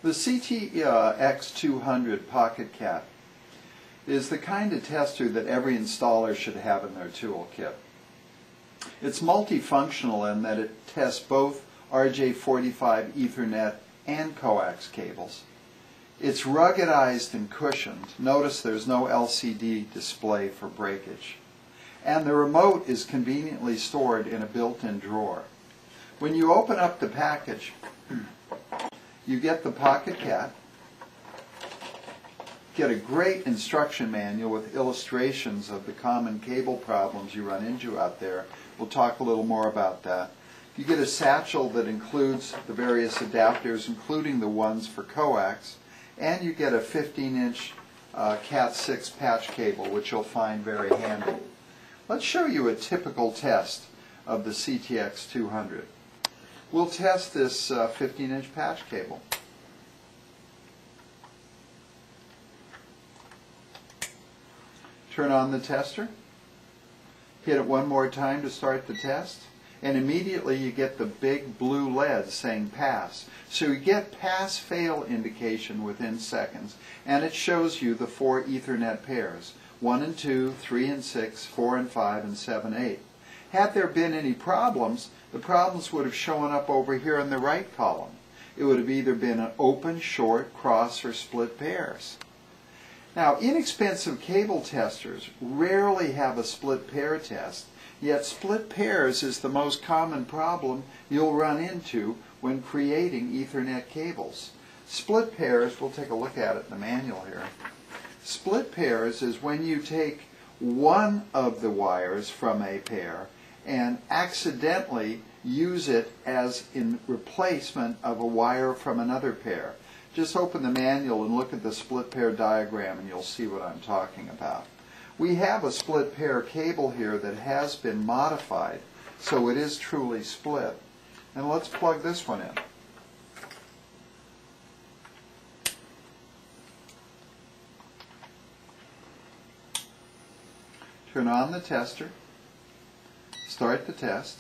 The CTX200 Pocket Cat is the kind of tester that every installer should have in their toolkit. It's multifunctional in that it tests both RJ45 Ethernet and Coax cables. It's ruggedized and cushioned. Notice there's no LCD display for breakage. And the remote is conveniently stored in a built-in drawer. When you open up the package, you get the Pocket Cat, get a great instruction manual with illustrations of the common cable problems you run into out there. We'll talk a little more about that. You get a satchel that includes the various adapters, including the ones for coax, and you get a 15-inch Cat 6 patch cable, which you'll find very handy. Let's show you a typical test of the CTX200. We'll test this 15-inch patch cable. Turn on the tester. Hit it one more time to start the test. And immediately you get the big blue LED saying pass. So you get pass-fail indication within seconds. And it shows you the 4 Ethernet pairs. 1 and 2, 3 and 6, 4 and 5, and 7, 8. Had there been any problems, the problems would have shown up over here in the right column. It would have either been an open, short, cross, or split pairs. Now, inexpensive cable testers rarely have a split pair test, yet split pairs is the most common problem you'll run into when creating Ethernet cables. Split pairs, we'll take a look at it in the manual here. Split pairs is when you take one of the wires from a pair and accidentally use it as in replacement of a wire from another pair. Just open the manual and look at the split pair diagram and you'll see what I'm talking about. We have a split pair cable here that has been modified so it is truly split. And let's plug this one in. Turn on the tester. Start the test.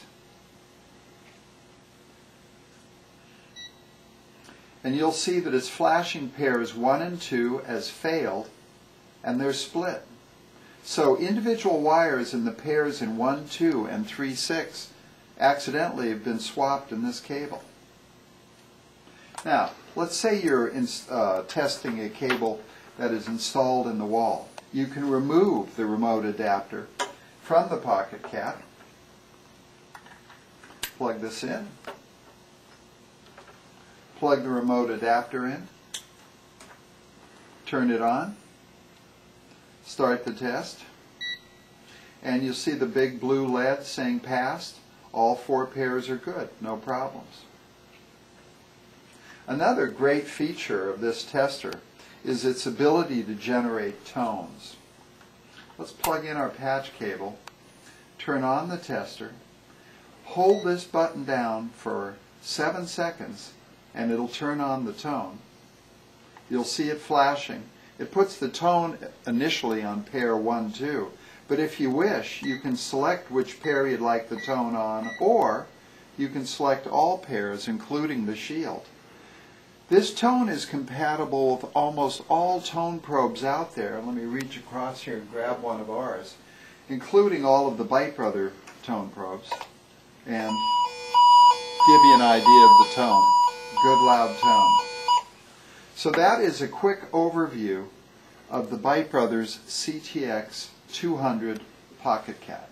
And you'll see that it's flashing pairs 1 and 2 as failed, and they're split. So individual wires in the pairs in 1, 2, and 3, 6 accidentally have been swapped in this cable. Now, let's say you're testing a cable that is installed in the wall. You can remove the remote adapter from the Pocket Cat, plug this in, plug the remote adapter in, turn it on, start the test, and you'll see the big blue LED saying passed. All 4 pairs are good, no problems. Another great feature of this tester is its ability to generate tones. Let's plug in our patch cable, turn on the tester, hold this button down for 7 seconds and it'll turn on the tone. You'll see it flashing. It puts the tone initially on pair 1, 2, but if you wish you can select which pair you'd like the tone on, or you can select all pairs including the shield. This tone is compatible with almost all tone probes out there. Let me reach across here and grab one of ours, including all of the ByteBrothers tone probes, and give you an idea of the tone. Good loud tone. So that is a quick overview of the ByteBrothers CTX200 Pocket Cat.